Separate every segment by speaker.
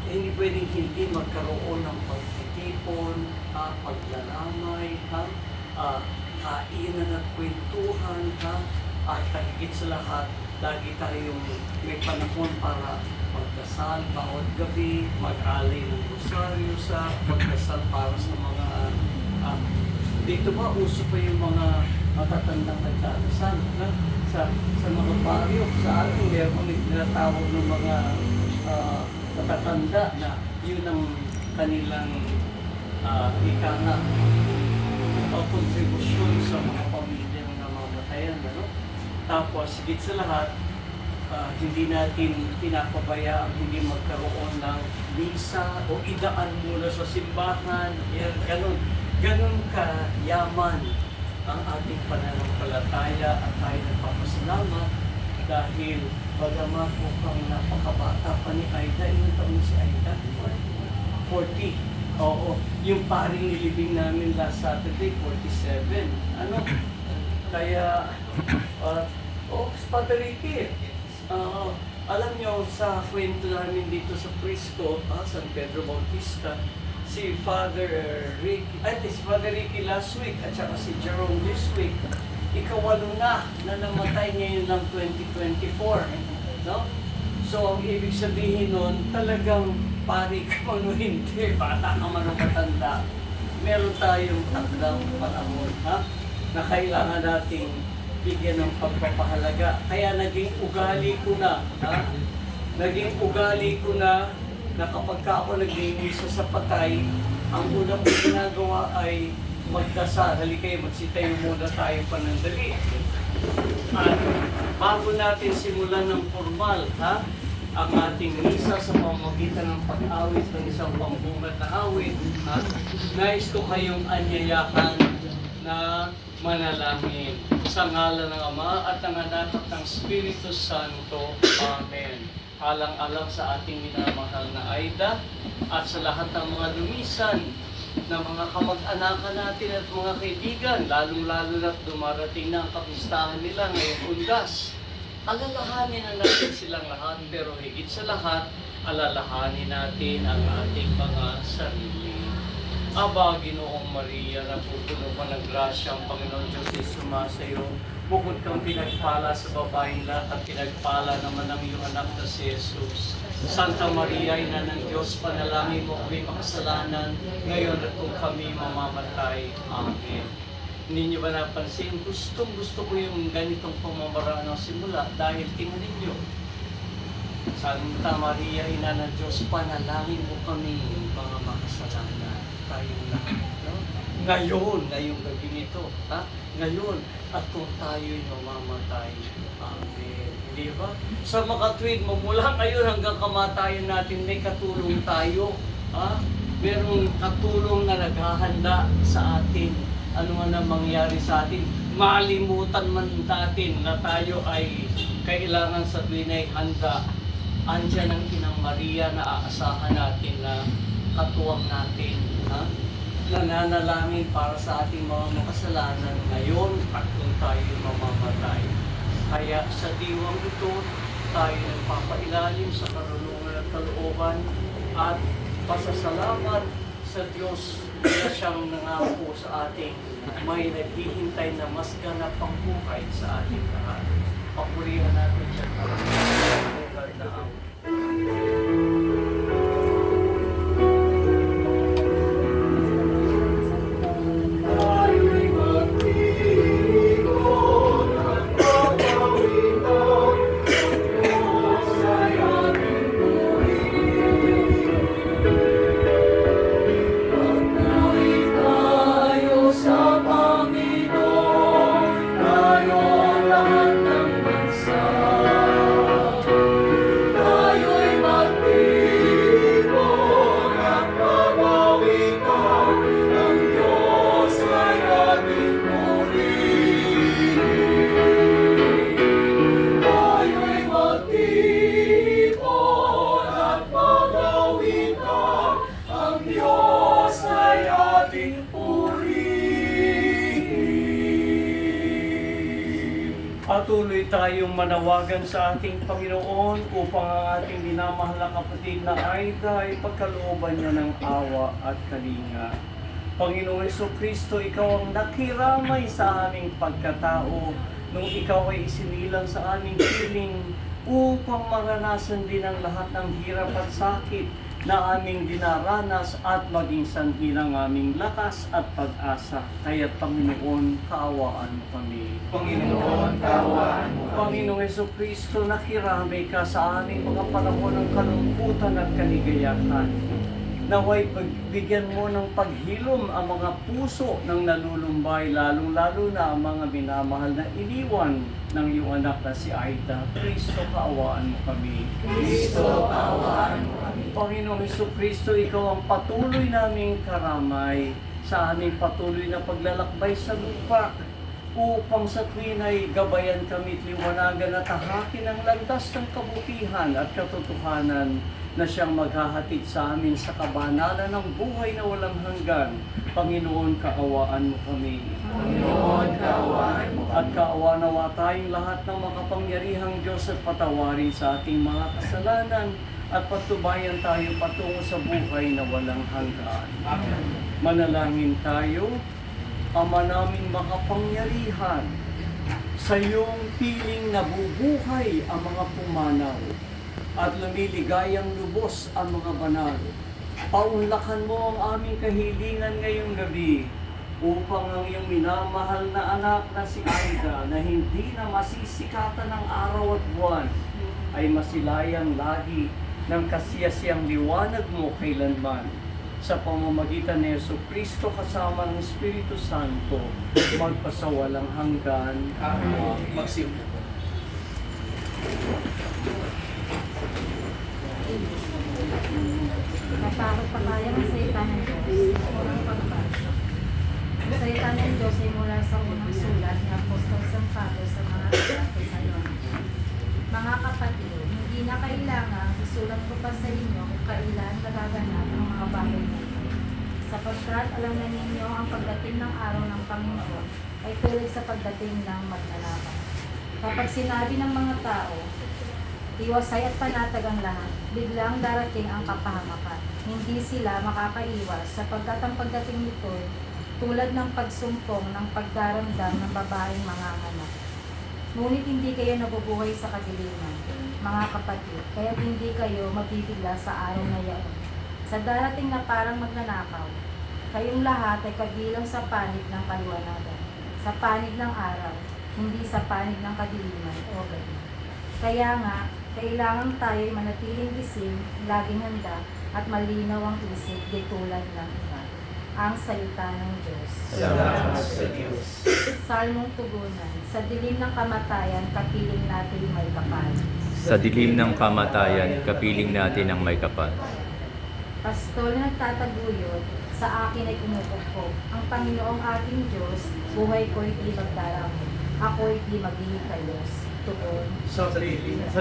Speaker 1: hindi pwedeng hindi magkaroon ng pagtitipon, paglalamay, kainan at kwentuhan, at higit sa lahat, lagi tayong may panahon para magdasal bawat gabi, mag-alay ng rosaryo sa magdasal para sa mga dito ba uso pa yung mga matatandang nagdadasal sa mga baryo. Sa atin meron tinatawag ng mga matatanda na yun ang kanilang ika nga kontribusyon sa mga pamilya na namamatayan. Tapos, higit sa lahat, hindi natin pinapabayaan hindi magkaroon ng misa o idaan muna sa simbahan. Ganun kayaman ang ating pananampalataya at tayo nagpapasalamat dahil bagamat mukhang napakabata pa ni Aida, ilang taon si Aida? 40. Oo, yung paring nilibing namin last Saturday, 47. Kaya, Father Ricky, alam nyo, sa kwento namin dito sa Prisco, San Pedro Bautista, si Father Ricky last week, at saka si Jerome this week, ikawalo na namatay ngayon ng 2024. No? So, ang ibig sabihin nun, talagang pari ka man o hindi, bata ka man o matanda, meron tayong takdang panahon, na kailangan nating bigyan ng pagpapahalaga. Kaya naging ugali ko na, na kapag ako nag-iisa sa patay, ang unang ginagawa ay magdasal. Hali kayo, magsitayo muna tayo panandali. At bago natin simulan ng formal, ang ating misa sa pamamagitan ng pag-awit ng isang pambungat na awit, nais ko kayong anyayahan na manalangin sa ngalan ng Ama at ng Anak at ng Espiritu Santo. Amen. Alang-alang sa ating minamahal na Aida at sa lahat ng mga lumisan na mga kamag-anakan natin at mga kaibigan, lalong-lalo na't dumarating na ang kapistahan nila ngayong Undas. Alalahanin na natin silang lahat, pero higit sa lahat, alalahanin natin ang ating mga sarili. Aba, Ginoong Maria, napupuno ka ng grasya, ang Panginoon Diyos ay sumasayo. Bukod kang pinagpala sa babaeng lahat at pinagpala naman ang iyong anak na si Jesus. Santa Maria, Ina ng Diyos, panalangin mo kami makasalanan, ngayon at kung kami mamamatay. Amen. Hindi niyo ba napansin? Gusto ko yung ganitong pamamaraan ng simula dahil tingnan ninyo. Santa Maria, Ina ng Diyos, panalangin mo kami mga makasalanan. Tayong lahat. No? Ngayong gabi nito. Ngayon, at kung tayo'y mamamatay. Amen. Hindi ba? Sa makatwid mo, mula ngayon hanggang kamatayan natin, may katulong tayo. Merong katulong na naghahanda sa atin. Ano man ang mangyari sa atin, malimutan man natin na tayo ay kailangan sa tuwin ay handa. Andiyan ang Inang Maria na aasahan natin na katuwang natin, nananalangin para sa ating mga makasalanan ngayon at kung tayo mamamatay. Kaya sa diwang ito, tayo nagpapailalim sa karunungan at kalooban at pasasalamat sa Diyos na siyang nangako sa ating may naghihintay na mas ganap ang buhay sa ating lahat. Papurihan natin siya para sa
Speaker 2: Tayo'y magpili.
Speaker 1: Patuloy tayong manawagan sa ating Panginoon upang ang ating minamahal na kapatid na Aida ay pagkalooban niya ng awa at kalinga. Panginoong Jesucristo, ikaw ang nakiramay sa aming pagkatao nung ikaw ay isinilang sa aming piling upang maranasan din ang lahat ng hirap at sakit na aming dinaranas at maging sanhi ng aming lakas at pag-asa. Kaya Panginoon, kaawaan mo kami.
Speaker 2: Panginoon, kaawaan mo kami.
Speaker 1: Panginoong Jesucristo, nakiramay ka sa aming mga panahon ng kalungkutan at kaligayahan. Naway pagbigyan mo ng paghilom ang mga puso ng nalulumbay, lalong-lalo na ang mga minamahal na iniwan ng iyong anak na si Aida. Kristo, kaawaan mo kami.
Speaker 2: Kristo, kaawaan mo kami.
Speaker 1: Panginoong Jesucristo, ikaw ang patuloy naming karamay sa aming patuloy na paglalakbay sa lupa upang sa tuwin ay gabayan kami at liwanagan at tahakin ang landas ng kabutihan at katotohanan na siyang maghahatid sa amin sa kabanalan ng buhay na walang hanggan. Panginoon, kaawaan mo kami.
Speaker 2: Panginoon, kaawaan mo kami.
Speaker 1: At kaawa nawa tayong lahat ng makapangyarihang Diyos at patawarin sa ating mga kasalanan at patubayan tayo patungo sa buhay na walang hanggan.
Speaker 2: Amen.
Speaker 1: Manalangin tayo. Ama naming makapangyarihan, sa iyong piling nabubuhay ang mga pumanaw at lumiligayang lubos ang mga banal. Paunlakan mo ang aming kahilingan ngayong gabi upang ang iyong minamahal na anak na si Aida na hindi na masisikatan ng araw at buwan ay masilayang lagi ng kasiyasiyang liwanag mo kailanman. Sa pamamagitan ni Jesucristo kasama ng Espiritu Santo, magpasawalang hanggan.
Speaker 2: Amen. Magsimula.
Speaker 3: Natakot pa kaya ang salita ng Diyos. Unang pagbasa. Ang salita ng Diyos ay mula sa unang sulat ni Apostol San Pablo sa mga Tesalonica. Mga kapatid, hindi na kailangan isulat ko pa sa inyo kung kailan nagaganap ang mga bagay na ito. Sapagkat alam na ninyo ang pagdating ng araw ng Panginoon ay tulad sa pagdating ng magnanakaw. Kapag sinabi ng mga tao, iwasay at panatag ang lahat, biglang darating ang kapahamakan. Hindi sila makakaiwas sapagkat ang pagdating nito tulad ng pagsumpong ng pagdaramdam ng babaeng manganganak. Ngunit hindi kayo nabubuhay sa kadiliman, mga kapatid, kaya hindi kayo mabibigla sa araw na iyon. Sa darating na parang magnanakaw, kayong lahat ay kabilang sa panig ng kaliwanagan, sa panig ng araw, hindi sa panig ng kadiliman o gabi. Kaya nga, kailangan tayo'y manatiling gising, laging handa, at malinaw ang isip di tulad ng iba. Ang salita ng Diyos.
Speaker 2: Salamat sa Diyos.
Speaker 3: Salmong tugunan, sa dilim ng kamatayan, kapiling natin may kapal.
Speaker 4: Sa dilim ng kamatayan, kapiling natin ang may kapal.
Speaker 3: Pastol na nagtataguyod, sa akin ay kumupukpok. Ang Panginoong ating Diyos, buhay ko'y di magdaramo. Ako'y di maghihikayos. Tugon.
Speaker 1: Sa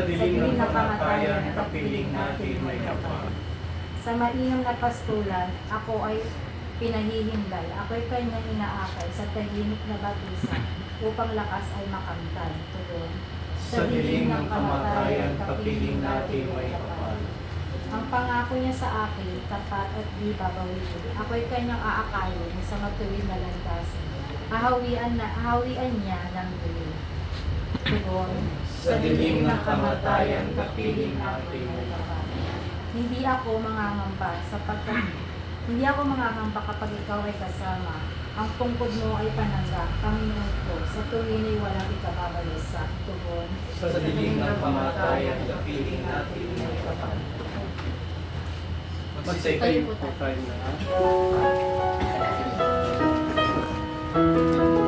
Speaker 1: dilim ng kamatayan, kapiling natin may kapal.
Speaker 3: Sa mainam na pastulan, ako ay pinahihimlay. Ako'y kanyang inaakay sa tahimik na batisan upang lakas ay makamtan. Tugon.
Speaker 1: Sa dilim ng kamatayan, kapiling natin may kapal.
Speaker 3: Ang pangako niya sa akin, tapat at di babawiin. Ako'y kanyang aakayin sa matuwid na landasin. Ahawian niya ng dilim. Tugon.
Speaker 2: Sa dilim ng kamatayan, kapiling natin
Speaker 3: may kapal. Hindi ako mangangamba hindi ako mangangamba kapag ikaw ay kasama. Ang tungkod mo ay panangga, Panginoon ko, sa tuwin ay walang ikababalisa. Tugon.
Speaker 2: Sa dilim ng kamatayan, kapiling natin may kapal.
Speaker 1: Magsitayo po tayo na.
Speaker 4: Hallelujah.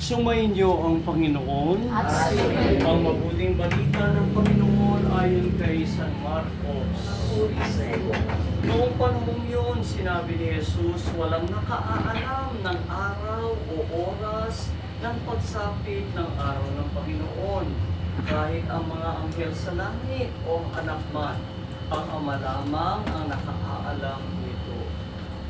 Speaker 1: Sumainyo ang Panginoon.
Speaker 3: At
Speaker 1: Ang mabuting balita ng Panginoon ayon kay San Marcos. Noong panahong yun, sinabi ni Jesus, walang nakaalam ng araw o oras ng pagsapit ng araw ng Panginoon. Kahit ang mga anghel sa langit o ang anak man, ang Ama lamang ang nakaalam nito.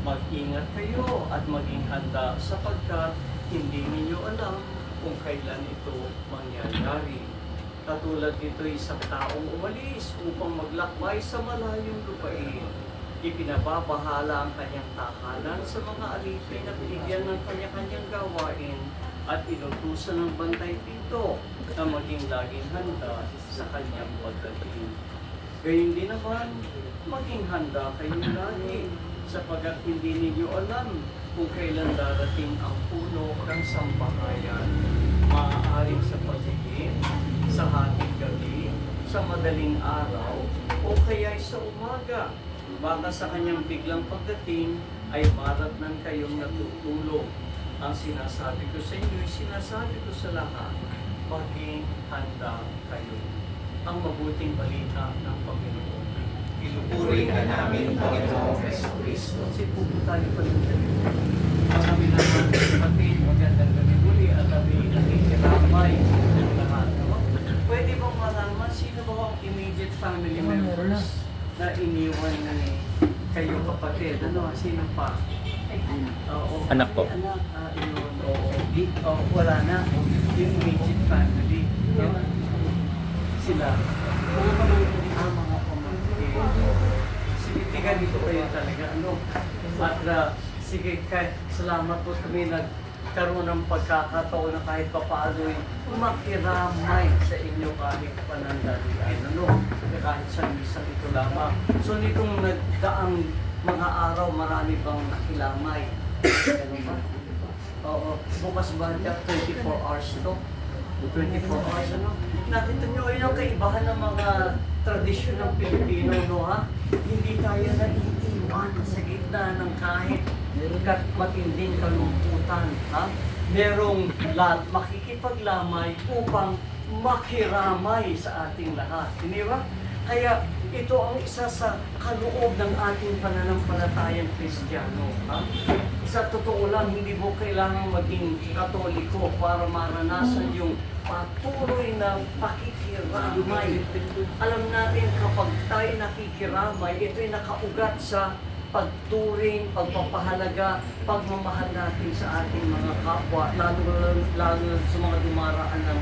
Speaker 1: Mag-ingat kayo at maging handa sapagkat hindi ninyo alam kung kailan ito mangyayari. Katulad nito isang taong umalis upang maglakbay sa malayong lupain. Ipinababahala ang kanyang tahanan sa mga alipin at binigyan ng kanya-kanyang gawain at inutusan ng bantay pito na maging laging handa sa kanyang pagdating. Gayun din naman, maging handa kayo lagi sapagkat hindi ninyo alam kung kailan darating ang puno ng sambahayan. Maaaring sa pagiging, sa hating gabi, sa madaling araw, o kaya'y sa umaga. Baka sa kanyang biglang pagdating ay maratnan kayong natutulog. Ang sinasabi ko sa inyo, sinasabi ko sa lahat, maging handa kayo. Ang mabuting balita ng Panginoon.
Speaker 2: Pinupuri ka namin, Panginoong Kristo.
Speaker 1: Kasi po tayo panagdali. Marami naman kapatid, magandang gabi muli at kami nakikiramay ng lahat. No? Pwede bang malaman sino ba ang immediate family members na iniwan ni kayo kapatid? Ano, sino pa? Oo.
Speaker 4: Anak po.
Speaker 1: May anak, yun, oo. Wala na. Yung immediate family. No? Sila. Mga pamangkin. Mga pamangkin. Sige, tiga dito kayo talaga. Ano? At sige, salamat po kami nagkaroon ng pagkakataon na kahit papaano'y makiramay sa inyo kahit panandalian. Ano? Kahit sa misang ito lamang. So, nitong nagdaang mga araw, marami bang nakilamay? Ano ba? Oo. Bukas ba niya 24 hours to? 24 hours, ano? Nakita nyo, yun ang kaibahan ng mga tradisyon ng Pilipino, no, ha? Hindi tayo naiiwan sa gitna ng kahit matinding kalungkutan, ha? Merong makikipaglamay upang makiramay sa ating lahat. Hindi ba? Kaya ito ang isa sa kaloob ng ating pananampalatayang Kristiyano. Ha? Sa totoo lang, hindi mo kailangan maging Katoliko para maranasan yung patuloy na pakikiramay. Alam natin kapag tayo nakikiramay, ito'y nakaugat sa pagturing, pagpapahalaga, pagmamahal natin sa ating mga kapwa, lalo sa mga dumaraan ng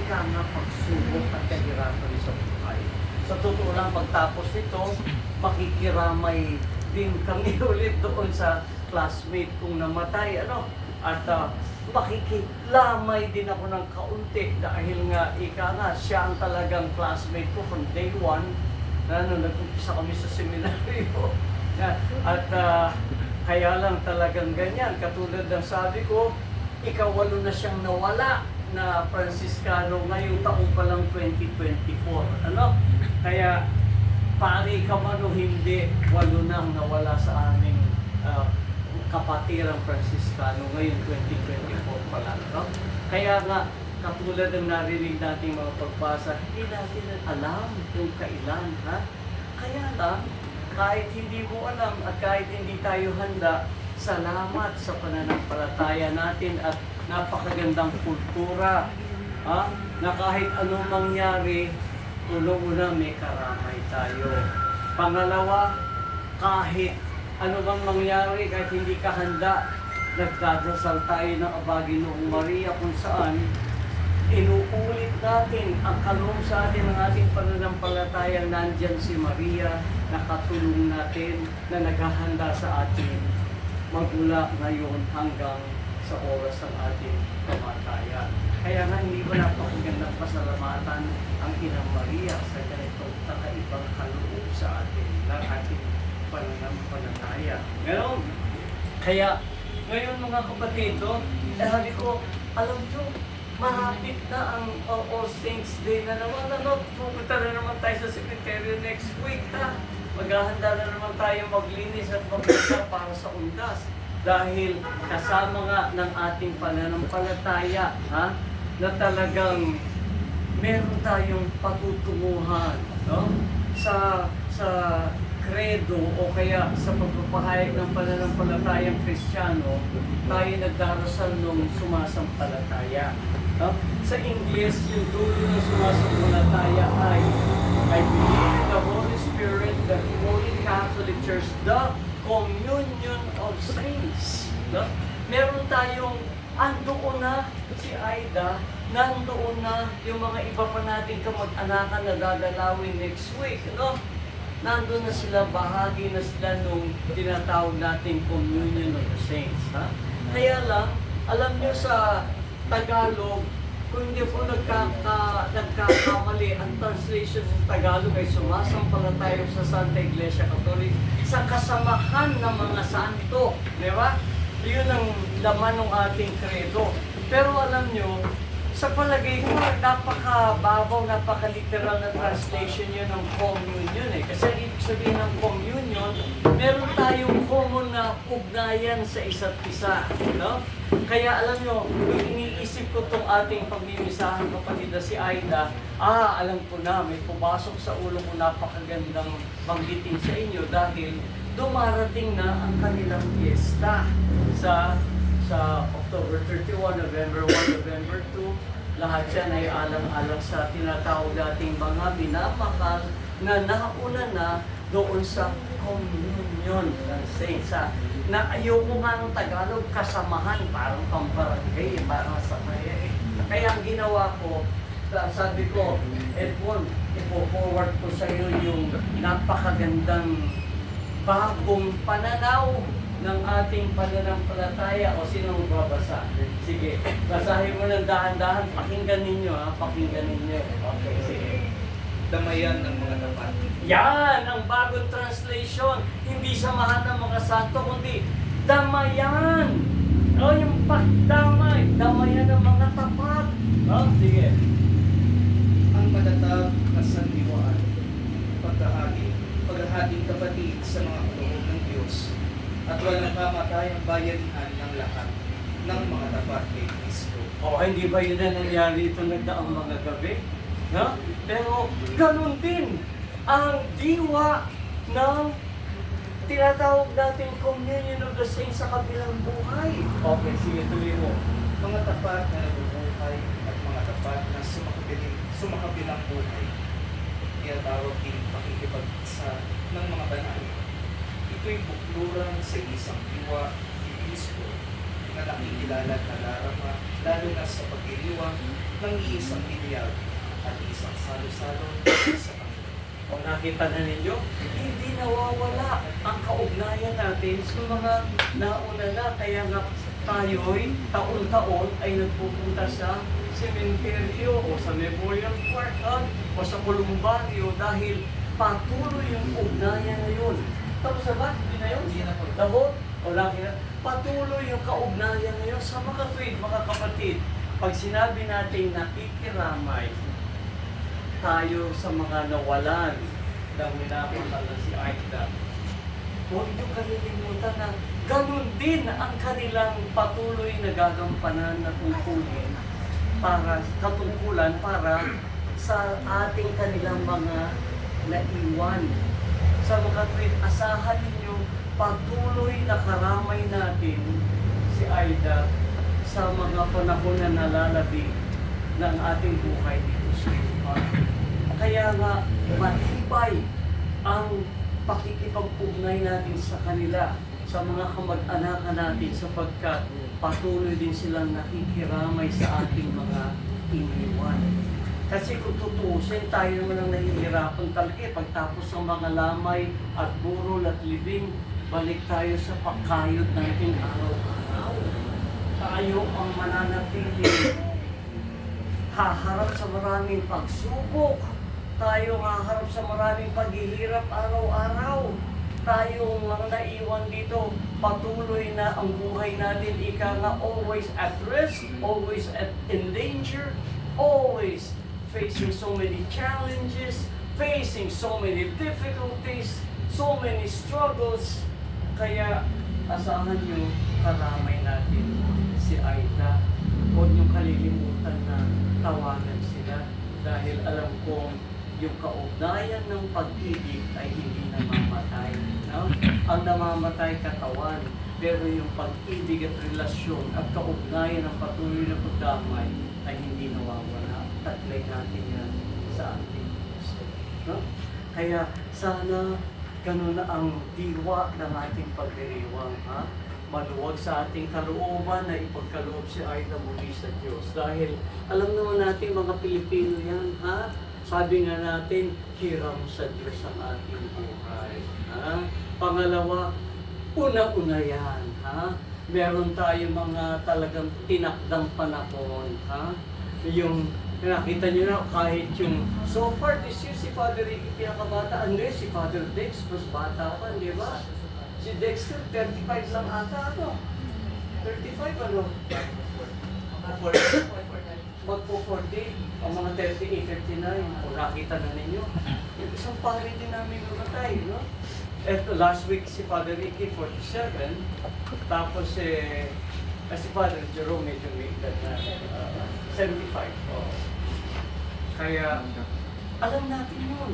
Speaker 1: nga pagsubok at kahirapan sa buhay. Sa totoo lang, pagtapos nito, makikiramay din kami ulit doon sa classmate kong namatay, ano? At makikilamay din ako ng kaunti dahil nga, siya ang talagang classmate ko from day one, na nag-umpisa kami sa seminaryo. At kaya lang talagang ganyan, katulad ng sabi ko, ikawalo na siyang nawala na Franciscano ngayong taong pa lang 2024. Ano? Kaya pari ka man o hindi, 8 nang nawala sa aming kapatirang Franciscano ngayong 2024 pa lang. No? Kaya nga, katulad ng narinig nating mga pagbasa, hindi natin alam kung kailan. Ha? Kaya lang, kahit hindi mo alam at kahit hindi tayo handa, salamat sa pananampalataya natin at napakagandang kultura. Ha? Na kahit anong mangyari, unang-una may karamay tayo. Pangalawa, kahit ano bang mangyari, kahit hindi ka handa, nagdadasal tayo ng Abagi Noong Maria kung saan inuulit natin ang kaloob sa atin ng ating pananampalataya. Nandyan si Maria, nakatulong natin, na naghahanda sa atin magmula ngayon hanggang sa oras ng ating kamatayan. Kaya nga hindi ko napakagandang pasalamatan ang Inang Maria sa ganitong kakaibang kaloob sa atin ng ating pananampalataya. Ngayon, kaya ngayon mga kapatid, sabi ko, alam nyo, mahapit na ang All Saints Day na naman. Pupunta na naman tayo sa cemetery next week. Maghahanda na naman tayo maglinis at maghanda para sa undas. Dahil kasama nga ng ating pananampalataya, na talagang meron tayong patutunguhan, no? Sa kredo o kaya sa pagpapahayag ng pananampalatayang Kristiyano, tayo nagdarasal nung sumasampalataya. No? Sa Ingles, yung dulo ng sumasampalataya ay I believe in the Holy Spirit, the Holy Catholic Church, the communion of saints. No? Meron tayong andoon na si Aida, nandoon na yung mga iba pa nating kamag-anakan na dadalawin next week. No? Nandun na sila, bahagi na sila nung tinatawag nating communion of the saints. Kaya lang, alam nyo sa Tagalog, kung hindi po nagkakamali, ang translation sa Tagalog ay sumasampalataya sa Santa Iglesia Catholic sa kasamahan ng mga santo. Di ba? Yun ang laman ng ating credo. Pero alam nyo, sa palagay ko, napakababaw, napakaliteral na translation yun ng communion eh. Kasi ibig sabihin ng communion, meron tayong common na ugnayan sa isa't isa. No? Kaya alam nyo, nung iniisip ko itong ating pagmimisahan kapatid na si Aida, alam ko na, may pumasok sa ulo ko, napakagandang banggitin sa inyo dahil dumarating na ang kanilang fiesta sa October 31, November 1, November 2, lahat yan ay alang-alang sa tinatawag nating mga minamahal na nauna na doon sa communion ng saints. Na ayoko nga ng Tagalog, kasamahan, parang pambarangay, parang sa kaya. Kaya ang ginawa ko, sabi ko, Edmond, ipo-forward ko sa iyo yung napakagandang bagong pananaw ng ating pananampalataya. O sino magbabasa? Sige, basahin mo ng dahan-dahan, pakinggan ninyo pakinggan ninyo. Okay, sige.
Speaker 2: Damayan ng mga tapat.
Speaker 1: Yan ang bagong translation. Hindi samahan ng mga santo, kundi damayan. O yung pagdamay, damayan ng mga tapat. Sige.
Speaker 2: Ang matatag na sandiwaan, paghahaging kapatid sa mga kaloob ng Diyos, at walang kamatayang bayanihan ng lahat ng mga tapat kay Kristo.
Speaker 1: Hindi ba yun na nangyari itong nagdaang mga gabi? No? Pero ganun din ang diwa ng tinatawag natin communion of the saints sa kabilang buhay. Okay, sige, tuloy mo.
Speaker 2: Mga tapat na nabubuhay at mga tapat na sumakabilang buhay. Tinatawag din pakikipag-isa ng mga banal. Ito'y bukluran sa isang diwa ni Kristo na nakikilala at nalarama lalo na sa pagdiriwang ng iisang linyag at isang salo-salo sa Panginoon.
Speaker 1: Kung nakita na ninyo, hindi nawawala ang kaugnayan natin sa mga nauna na. Kaya nga tayo'y taon-taon ay nagpupunta sa sementeryo o sa Memorial Park o sa Columbario dahil patuloy yung ugnayan na yun. Tapos na ba? Hindi na yun?
Speaker 2: Hindi na po.
Speaker 1: Labot? O laki na? Patuloy yung kaugnayan na yun sa mga tweet, mga kapatid. Pag sinabi natin nakikiramay tayo sa mga nawalan ng minamahal na si Aida, huwag niyo kalilimutan na ganun din ang kanilang patuloy na gagampanan na katungkulan para sa ating kanilang mga naiwan. Sa mga tweet, asahan ninyo patuloy na karamay natin si Aida sa mga panahon na nalalabing ng ating buhay dito sa Kaya nga, matibay ang pakikipag-ugnay natin sa kanila, sa mga kamag-anakan natin sapagkat patuloy din silang nakikiramay sa ating mga iniwan. Kasi kung tutuusin, tayo naman ang nahihirapan talaga pagtapos ng mga lamay at burol at libing, balik tayo sa pagkayod natin araw-araw. Tayo ang mananatili, haharap sa maraming pagsubok. Tayo haharap sa maraming paghihirap araw-araw. Tayong mga naiwan dito, patuloy na ang buhay natin, ika nga always at risk, always in danger, always facing so many challenges, facing so many difficulties, so many struggles. Kaya asahan nyo, karamay natin si Aida. Huwag niyong kalilimutan na tawagan sila dahil alam kong yung kaugnayan ng pag-ibig ay hindi namamatay. No? Ang namamatay katawan, pero yung pag-ibig at relasyon at kaugnayan ng patuloy na pagdamay ay hindi nawawala. Taglay natin yan sa ating puso. No? Kaya sana ganun na ang diwa ng ating pagdiriwang. Ha? Maluwag sa ating kalooban na ipagkaloob si Aida muli sa Diyos. Dahil alam naman natin mga Pilipino yan, ha? Sabi nga natin, hiram sa Diyos ang ating buhay. Ha? Pangalawa, una-una yan. Ha? Meron tayong mga talagang tinakdang panahon. Ha? Yung nakita nyo na kahit yung so far this year si Father Ricky pinakabata, hindi si Father Dex mas bata pa, di ba? Si Dexter 35 lang ata ano? 35 ano? Magpo-40, ang mga 38, 59, kung nakita na ninyo. Yung isang pare din namin namatay, no? Eto, last week si Father Ricky, 47, tapos si Father Jerome, medyo may edad na, 75. Oh. Kaya, alam natin yun.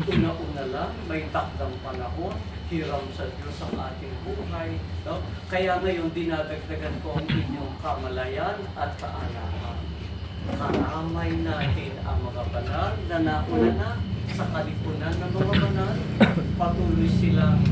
Speaker 1: Una-una lang, may takdang panahon, hiram sa Diyos ang ating buhay. No? Kaya ngayon, dinadagdagan ko ang inyong kamalayan at kaalaman. Karamay natin ang mga banal na nauna na sa kalipunan ng mga banal. Patuloy silang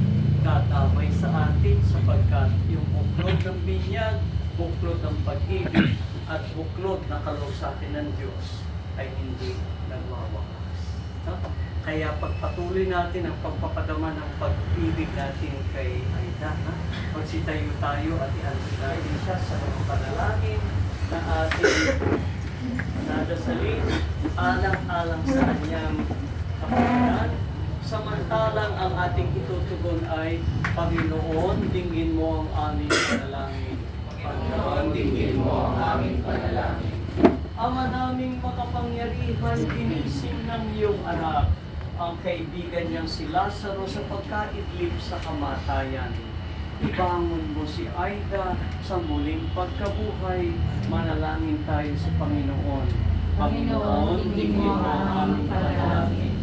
Speaker 1: dadamay sa atin sapagkat yung buklod ng binyag, buklod ng pag-ibig, at buklod na kaloob sa atin ng Diyos ay hindi nagwawakas. No? Kaya pagpatuloy natin ang pagpapadama ng pag-ibig natin kay Aida. Magsitayo tayo at ihandog natin siya sa mga panalangin na ating nadasalin alang-alang sa kanyang kapakanan. Samantalang ang ating itutugon ay, Panginoon, dinggin mo ang aming panalangin.
Speaker 2: Panginoon, dinggin mo ang aming panalangin.
Speaker 1: Ama naming makapangyarihan, ginising ng iyong anak, ang kaibigan niyang si Lazaro sa pagkaidlip sa kamatayan. Ibangon mo si Aida sa muling pagkabuhay. Manalangin tayo sa Panginoon.
Speaker 3: Panginoon, dinggin mo ang aming panalangin.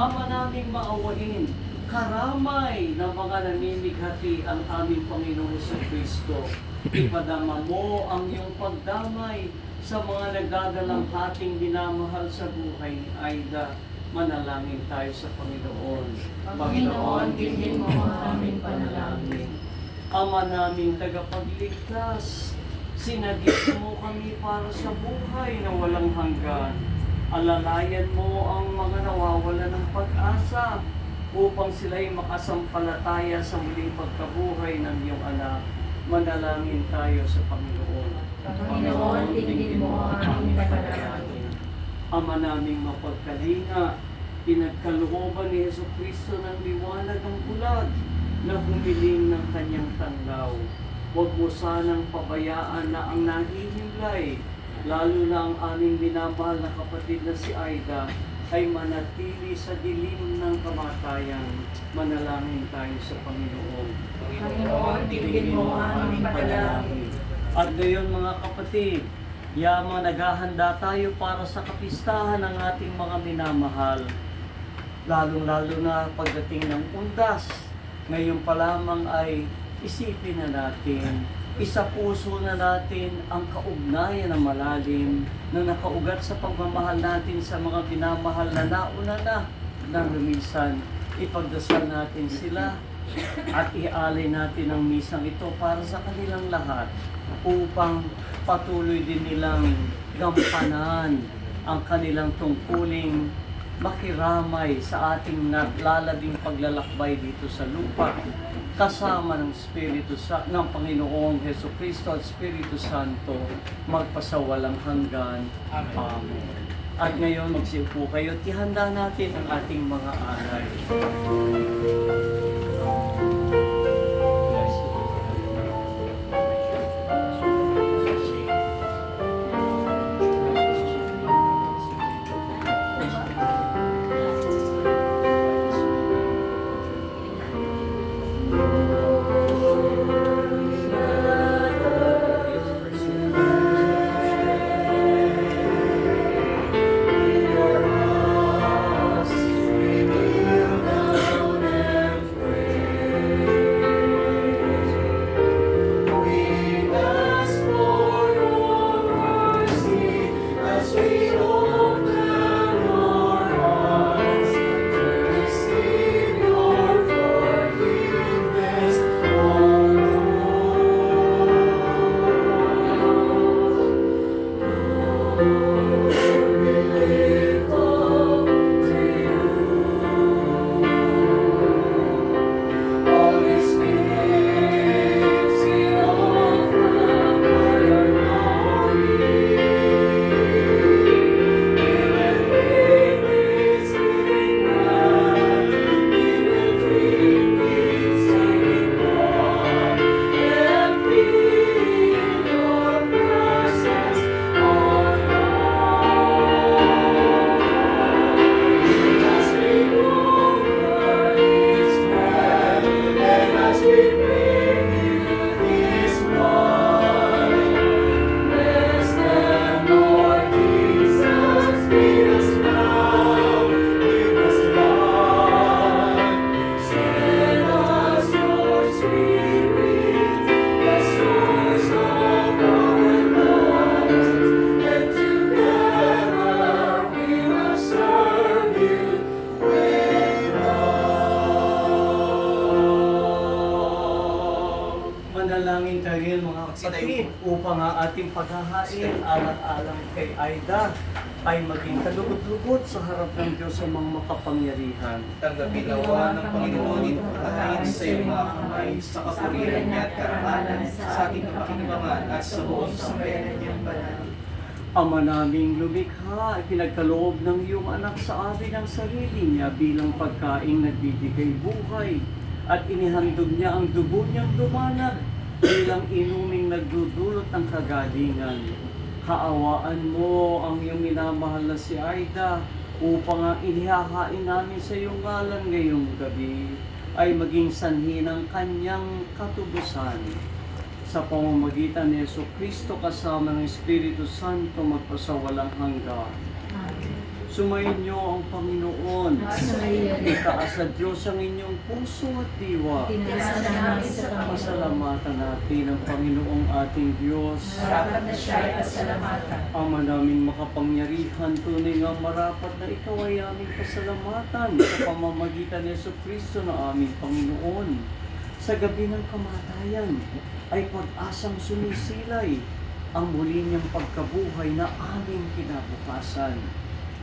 Speaker 1: Ama naming maawain, karamay ng mga naninighati ang aming Panginoon sa Kristo. Ipadama mo ang iyong pagdamay sa mga nagdadalang hating dinamahal sa buhay ni Aida. Manalangin tayo sa Panginoon.
Speaker 3: Panginoon, dinggin mo ang aming panalangin.
Speaker 1: Ama naming tagapagligtas, sinagip mo kami para sa buhay na walang hanggan. Alalayan mo ang mga nawawala ng pag-asa upang sila'y makasampalataya sa muling pagkabuhay ng iyong anak. Manalangin tayo sa Panginoon.
Speaker 3: Panginoon, dinggin mo ang aming panalangin.
Speaker 1: Ama naming mapagkalinga, pinagkalooban ni Jesucristo ng liwanag ang bulag na humiling ng kanyang tanglaw. Huwag mo sanang pabayaan na ang nahihimlay, lalo na ang aming minamahal na kapatid na si Aida, ay manatili sa dilim ng kamatayan. Manalangin tayo sa Panginoon.
Speaker 3: Panginoon, dinggin mo ang aming panalangin.
Speaker 1: At ngayon mga kapatid, yamang naghahanda tayo para sa kapistahan ng ating mga minamahal. Lalong-lalo na pagdating ng undas. Ngayon pa lamang ay isipin na natin, isapuso na natin ang kaugnayan na malalim na nakaugat sa pagmamahal natin sa mga minamahal na nauna na lumisan. Ipagdasal natin sila at ialay natin ang misang ito para sa kanilang lahat upang patuloy din nilang gampanan ang kanilang tungkuling makiramay sa ating naglalabing paglalakbay dito sa lupa kasama ng ng Panginoong Jesucristo at Espiritu Santo magpasawalang hanggan. Amen. At ngayon magsiupo kayo at ihanda natin ang ating mga alay. sa ating paghahain, alang-alang kay Aida, ay maging kalugod-lugod sa harap ng Diyos sa mga makapangyarihan.
Speaker 2: Tanggapin nawa ng Panginoon itong pagkain sa iyong mga kamay sa kapurihan niya at karangalan sa ating kapakinabangan at sa buong sambayanan niyang banal.
Speaker 1: Ama naming lumikha, pinagkaloob ng iyong anak sa amin ang sarili niya bilang pagkaing nagbibigay buhay at inihandog niya ang dugo niyang dumanag bilang inuming nagdudulot ng kagalingan. Kaawaan mo ang iyong minamahal na si Aida upang ang inihahain namin sa iyong ngalan ngayong gabi ay maging sanhi ng kanyang katubusan. Sa pamamagitan ni Jesucristo kasama ng Espiritu Santo magpasawalang hanggan. Sumayin niyo ang Panginoon. Itaas sa Diyos ang inyong puso at diwa. Pasalamatan natin ang Panginoong ating Diyos.
Speaker 3: Marapat na siya ay pasalamatan.
Speaker 1: Ama naming makapangyarihan, tunay nga marapat na ikaw ay aming pasalamatan sa pamamagitan ni Jesucristo na aming Panginoon. Sa gabi ng kamatayan ay pag-asang sumisilay ang muli niyang pagkabuhay na aming kinabukasan.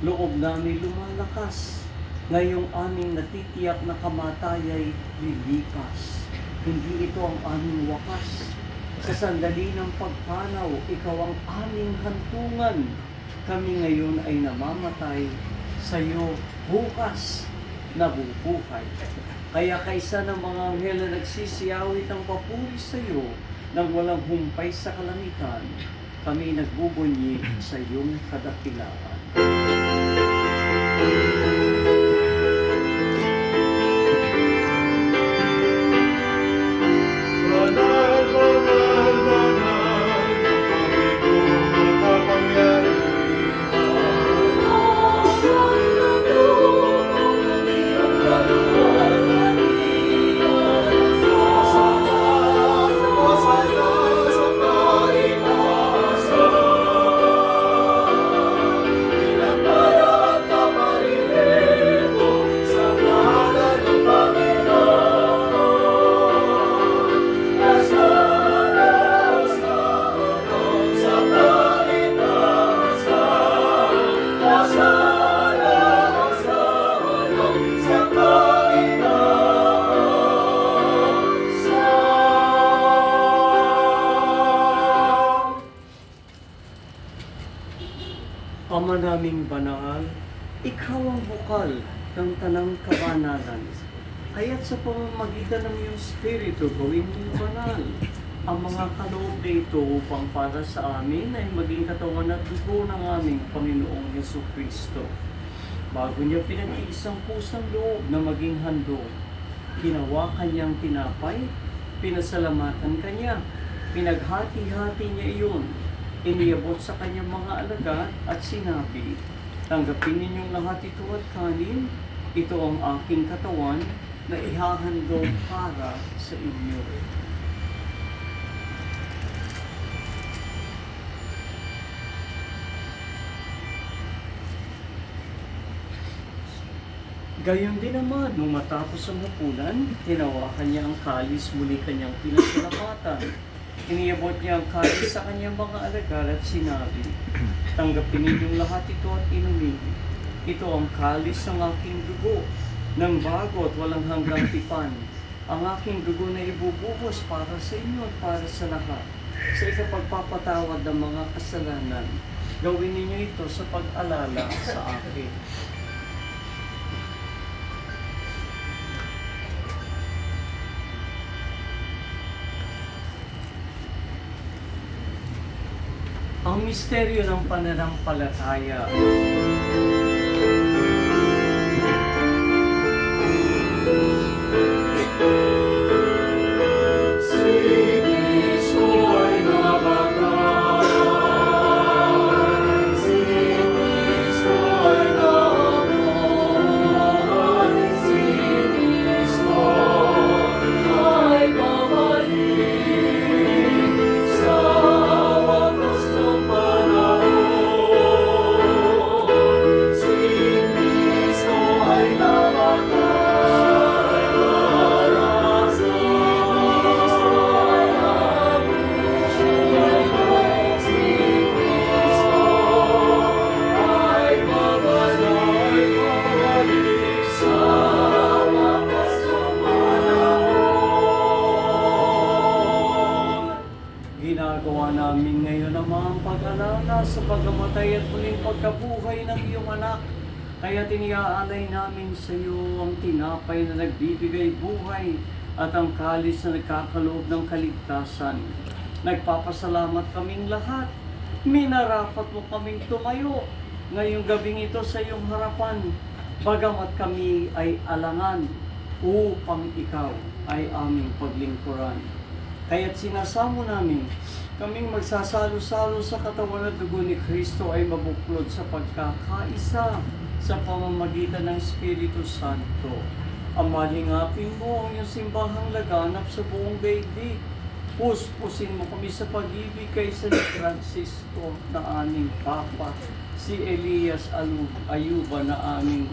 Speaker 1: Loob namin lumalakas, ngayong aming natitiyak na kamatay ay lilipas. Hindi ito ang aming wakas. Sa sandali ng pagpanaw, ikaw ang aming hantungan. Kami ngayon ay namamatay, sa iyo bukas nabubuhay. Kaya kaysa ng mga anghel na nagsisiyawit ang papuri sa iyo nang walang humpay sa kalangitan, kami nagbubunyi sa iyong kadakilaan. Ama naming banal, ikaw ang bukal ng tanang kabanalan. Kaya't sa pamamagitan ng iyong Espiritu, gawin mong banal ang mga kaloob na ito upang para sa amin ay maging katawan at dugo ng aming Panginoong Jesucristo. Bago niya pinag-iisang pusang loob na maging handog, ginawa kanyang tinapay, pinasalamatan kanya, pinaghati-hati niya iyon, iniabot sa kanyang mga alagad at sinabi, tanggapin ninyong lahat ito at kanin, ito ang aking katawan na ihahandog para sa inyo. Gayon din naman, nung matapos ang hapunan, tinawakan niya ang kalis, muli kanyang pinasalamatan. Iniabot niya ang kalis sa kanyang mga alagad at sinabi, tanggapin ninyong lahat ito at inumin. Ito ang kalis ng aking dugo, ng bago at walang hanggang tipan. Ang aking dugo na ibubuhos para sa inyo at para sa lahat, sa ikapagpapatawad ng mga kasalanan. Gawin ninyo ito sa pag-alala sa akin. Ang misteryo ng pananampalataya. ang pag-alala sa pagkamatay at muling pagkabuhay ng iyong anak. Kaya tiniaalay namin sa iyo ang tinapay na nagbibigay buhay at ang kalis na nagkakaloob ng kaligtasan. Nagpapasalamat kaming lahat. Minarapat mo kaming tumayo ngayong gabing ito sa iyong harapan. Bagamat kami ay alangan upang ikaw ay aming paglingkuran. Kaya't sinasamo namin kaming magsasalo-salo sa katawan at dugo ni Kristo ay mabuklod sa pagkakaisa sa pamamagitan ng Espiritu Santo. Amalingapin mo ang iyong simbahang laganap sa buong daigdig. Puspusin mo kami sa pag-ibig kay San Francisco na aming Papa, si Elias Ayuba na aming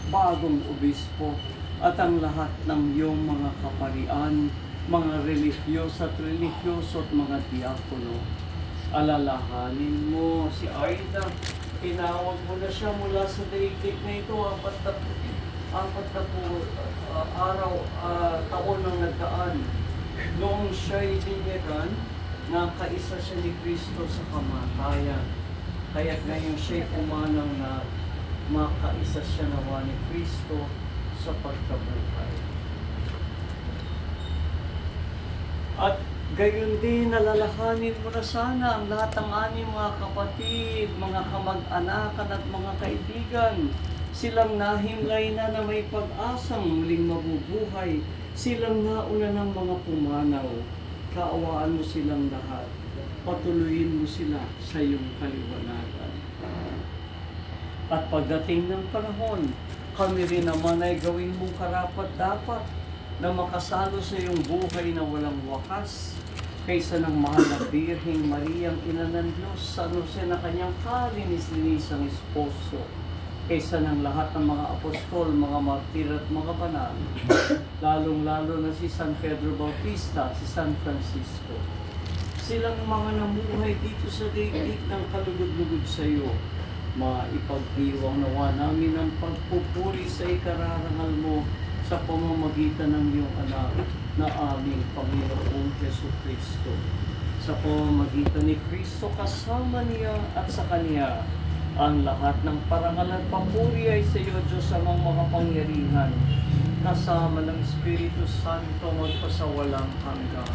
Speaker 1: bagong obispo, at ang lahat ng iyong mga kaparian, mga relihiyoso at religyoso at mga diakono. Alalahanin mo si Aida. Tinawag mo na siya mula sa daigdig na ito, apat na taon nang nagdaan. Noong siya'y binyagan, nakaisa siya ni Kristo sa kamatayan. Kaya ngayon siya'y pumanaw na makaisa siya nawa ni Kristo sa pagkabuhay. At gayon din, nalalahanin mo na sana ang lahat ng aming mga kapatid, mga kamag-anakan at mga kaibigan. Silang nahimlay na may pag-asang muling mabubuhay. Silang nauna ng mga pumanaw. Kaawaan mo silang lahat. Patuloyin mo sila sa iyong kaliwanagan. At pagdating ng panahon, kami rin naman ay gawin mong karapat-dapat na makasalo sa iyong buhay na walang wakas kaysa ng mahal na Birheng Mariang Ina ng Diyos, San Jose na kanyang kalinis-linisang esposo, kaysa ng lahat ng mga apostol, mga martir at mga banal, lalong-lalo na si San Pedro Bautista, si San Francisco. Silang mga namuhay dito sa daigdig ng kalugod-lugod sa iyo. Maipagdiwang nawa namin ang pagpupuri sa ikararangal mo sa pamamagitan ng iyong anak na aming Panginoong Jesucristo. Sa pamamagitan ni Kristo kasama niya at sa Kanya, ang lahat ng parangal at papuri ay sa iyo, Diyos amang makapangyarihan, kasama ng Espiritu Santo magpasawalang hanggan.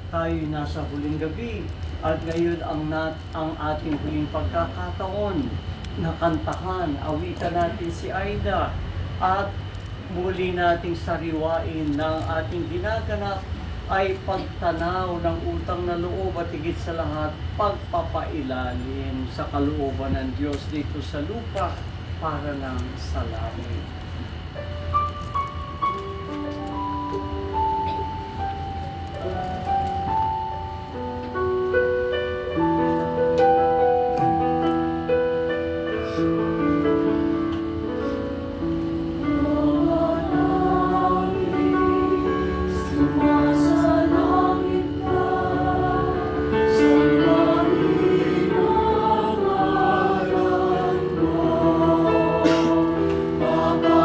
Speaker 1: Tayo'y nasa huling gabi at ngayon ang ating huling pagkakataon na kantahan, awitan natin si Aida at muli nating sariwain na ang ating ginaganap ay pagtanaw ng utang na loob at higit sa lahat pagpapailalim sa kalooban ng Diyos dito sa lupa para ng sa langit.
Speaker 3: Baba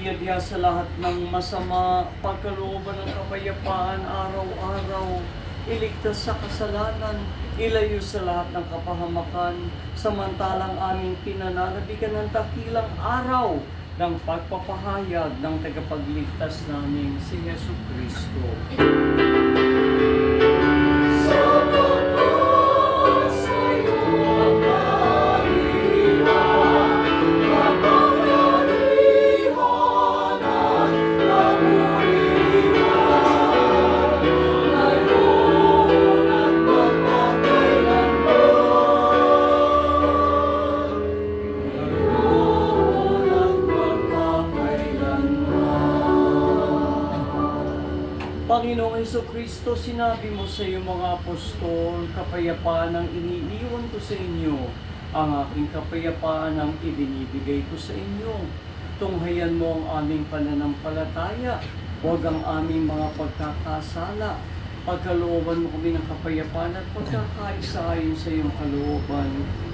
Speaker 1: yadya sa lahat ng masama, pagkalooban ng kapayapaan araw-araw, iligtas sa kasalanan, ilayo sa lahat ng kapahamakan, samantalang aming pinananabigan ng dakilang araw ng pagpapahayag ng tagapagligtas namin si Yesu Kristo. Panginoong Hesukristo, sinabi mo sa iyong mga apostol, kapayapaan ang iniiwan ko sa inyo, ang aking kapayapaan ang ibinibigay ko sa inyo. Tunghayan mo ang aming pananampalataya, huwag ang aming mga pagkakasala. Pagkalooban mo kami ng kapayapaan at pagkakaisa ayon sa iyong kalooban,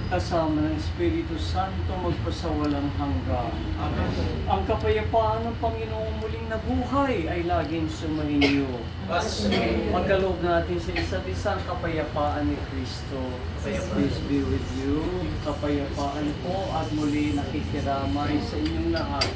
Speaker 1: kasama ng Espiritu Santo magpasawalang hanggan.
Speaker 2: Amen.
Speaker 1: Ang kapayapaan ng Panginoong muling nabuhay ay laging sumainyo. Magkaloob natin sa isa't isa ang kapayapaan ni Kristo. Peace be with you. Kapayapaan po at muli nakikiramay sa inyong lahat.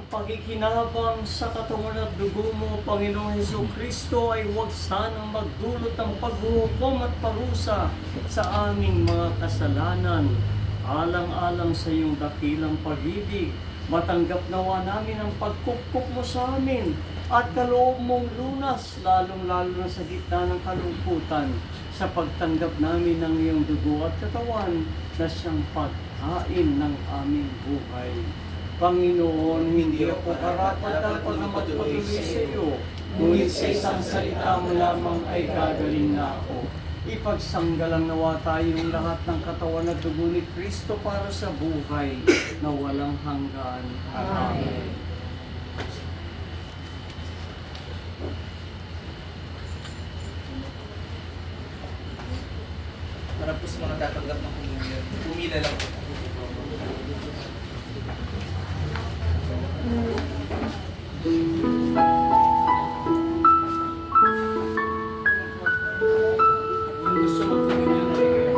Speaker 1: Pakikinabang sa katawan at dugo mo, Panginoong Hesukristo, ay huwag sanang magdulot ng paghuhukom at parusa sa aming mga kasalanan. Alang-alang sa iyong dakilang pag-ibig, matanggap nawa namin ang pagkupkup mo sa amin at kaloob mong lunas, lalong-lalo na sa gitna ng kalungkutan, sa pagtanggap namin ng iyong dugo at katawan na siyang pagkain ng aming buhay. Panginoon, hindi ako karapat-dapat na magpatuloy sa iyo, ngunit sa isang salita mo lamang ay gagaling na ako. Ipagsanggalang nawa tayong lahat ng katawan at dugo ni Kristo para sa buhay na walang hanggan. Amen.
Speaker 2: Para po sa mga tatanggap ng komunyon, pumila lang po.
Speaker 1: Gusto mo po yun ay kaya.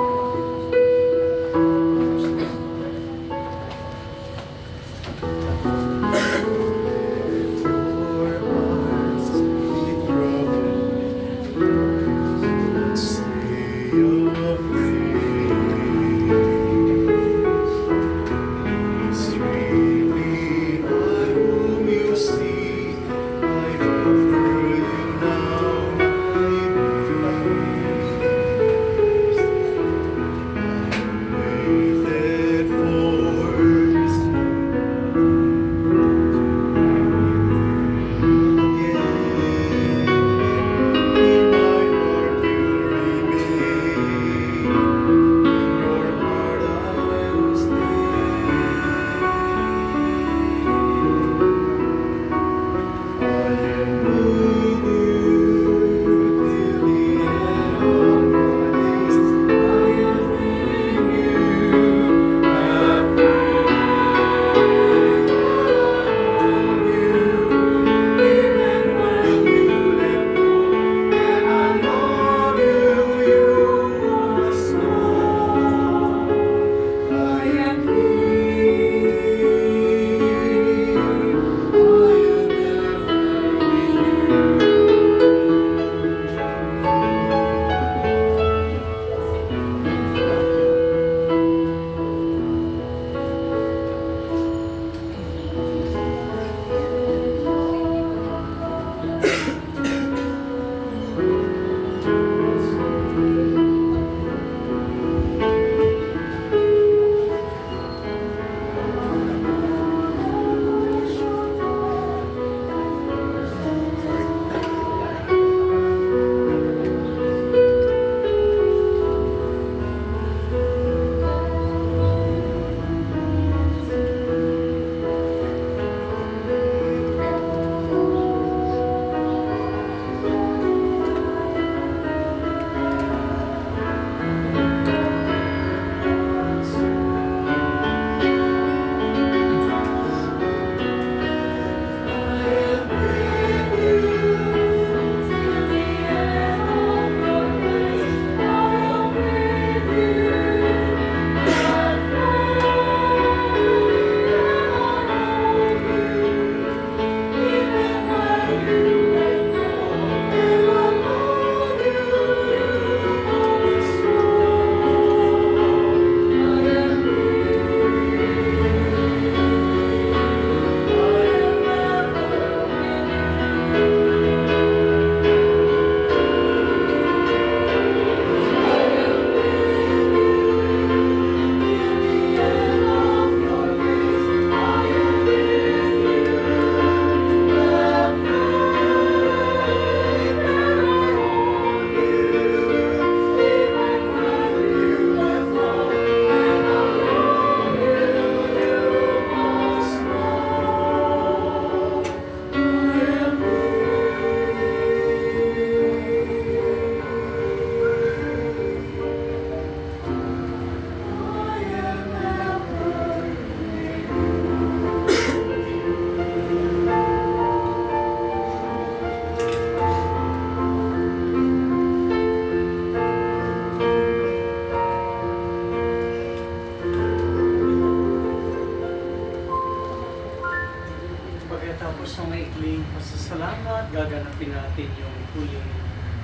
Speaker 1: natin yung huling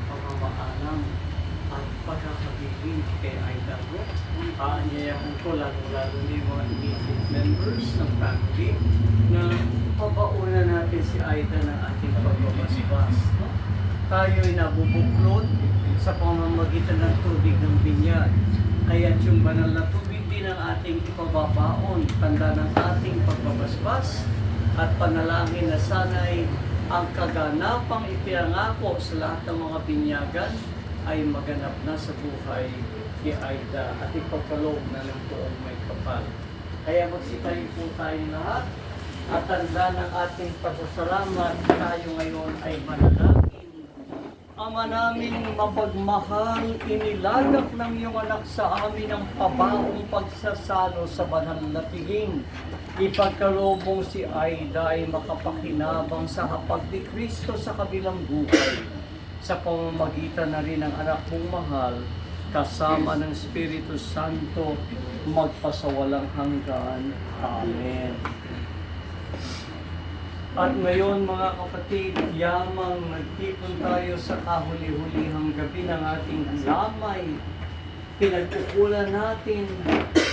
Speaker 1: pamamaalam at pagkakabilin kay Aida. Aanyayahan ko lalo-lalo na yung mga immediate members ng family na pabaunan natin si Aida ng ating pagbabasbas. No? Tayo'y nabubuklod sa pamamagitan ng tubig ng binyag. Kaya yung banal na tubig din ang ating ipababaon, tanda ng ating pagbabasbas at panalangin na sana'y ang kaganapang ipinangako sa lahat ng mga binyagan ay maganap na sa buhay ni Aida at ipagkaloob na ng buong may kapal. Kaya magsitayo po tayo lahat at tanda ng ating pasasalamat, tayo ngayon ay manalangin. Ama namin mapagmahal, inilagak ng iyong anak sa amin ang pabaong pagsasalo sa banal na tingin. Ipagkaloob mong si Aida ay makapakinabang sa hapag ni Kristo sa kabilang buhay. Sa pamamagitan na rin ng anak mong mahal, kasama ng Espiritu Santo, magpasawalang hanggan. Amen. At ngayon mga kapatid, yamang nagtipon tayo sa kahuli-hulihang gabi ng ating lamay. Pinagkukulan natin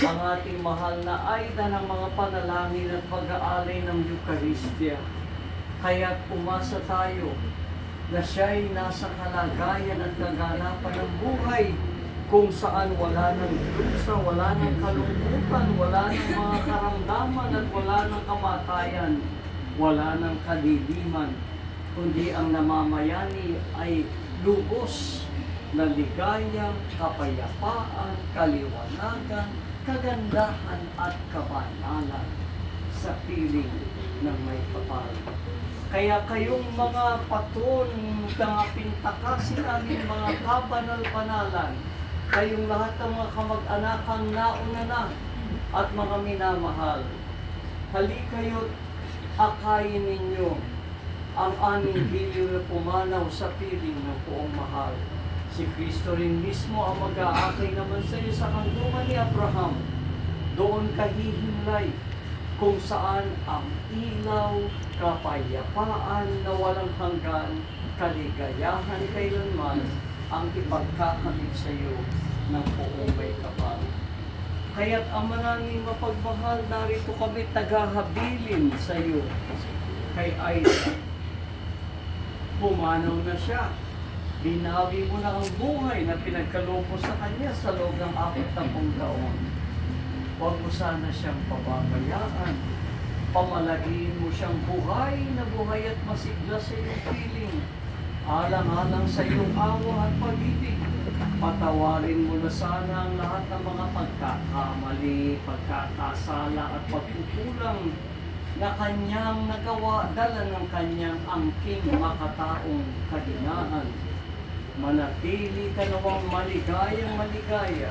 Speaker 1: ang ating mahal na Aida ng mga panalangin at pag-aalay ng Eucharistia. Kaya umasa tayo na siya'y nasa kalagayan at kaganapan ng buhay kung saan wala ng lusa, wala ng kalungkutan, wala ng mga karamdaman at wala ng kamatayan. Wala ng kadiliman, kundi ang namamayani ay lubos na ligaya, kapayapaan, kaliwanagan, kagandahan at kabanalan sa piling ng may kapal. Kaya kayong mga patron, mga pintakasin namin, mga kabanal-banalan, kayong lahat ng mga kamag-anakang nauna na at mga minamahal, hali kayo't akayin ninyo ang aming bilyo na pumanaw sa piling ng buong mahal. Si Kristo rin mismo ang mag-aakay naman sa iyo sa kanlungan ni Abraham. Doon kahihimlay kung saan ang ilaw, kapayapaan na walang hanggan, kaligayahan kailanman ang ipagkakamit sa iyo ng buong may kapal. Kaya't Ama naming mapagmahal, narito kami tagahabilin sa iyo. Kay Aida, pumanaw na siya. Binawi mo na ang buhay na pinagkaloob mo sa kanya sa loob ng 40 taon. Huwag mo sana siyang pababayaan. Pamalagiin mo siyang buhay na buhay at masigla sa iyong piling. Alang-alang sa iyong awa at pag-ibig. Patawarin mo na sana ang lahat ng mga pagkakamali, pagkakasala at pagkukulang na kanyang nagawa dala ng kanyang angking makataong kadinahan. Manatili ka nawang maligayang maligaya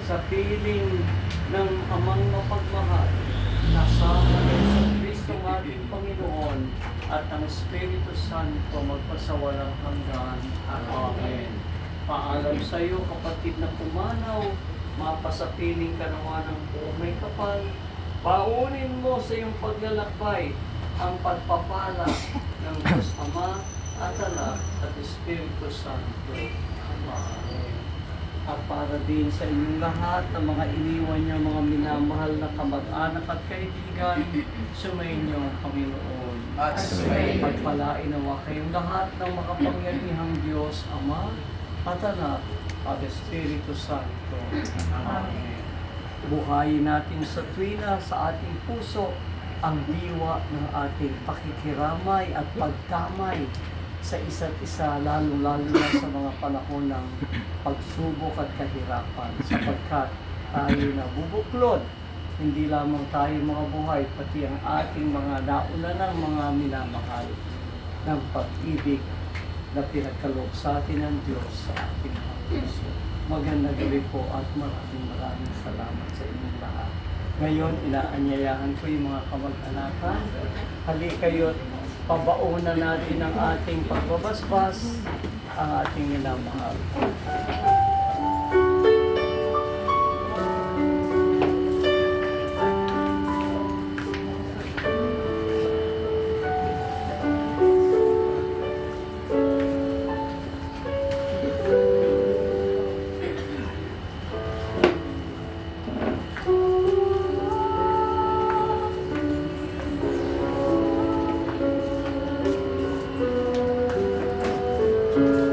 Speaker 1: sa piling ng amang mapagmahal, kasama ng sa Kristo ating Panginoon at ang Espiritu Santo magpasawalang hanggan. Amen. Paalam sa iyo, kapatid na pumanaw, mapasapiling ka naman ng buong may kapal. Paunin mo sa iyong paglalakbay ang pagpapala ng Diyos Ama at Anak at Espiritu Santo. Amen. At para din sa inyong lahat ng mga iniwan niyo, mga minamahal na kamag-anak at kaibigan, sumayin niyo ang Panginoon.
Speaker 2: At sumayin.
Speaker 1: Pagpalain nawa kayong lahat ng makapangyarihang Diyos, Ama, at Anak, at Espiritu Santo. Amen. Buhayin natin sa tuwina sa ating puso ang diwa ng ating pakikiramay at pagdamay sa isa't isa, lalo-lalo na sa mga panahon ng pagsubok at kahirapan, sapagkat tayo nabubuklod. Hindi lamang tayo mga buhay, pati ang ating mga nauna ng mga minamahal ng pag-ibig na pinagkaloob sa atin ng Diyos sa ating mga puso. Magandang gabi po at maraming salamat sa inyong lahat. Ngayon, inaanyayahan ko yung mga kamag-anakan. Hali kayo't pabaunan natin ang ating pagbabasbas, ang ating minamahal.
Speaker 3: Amen.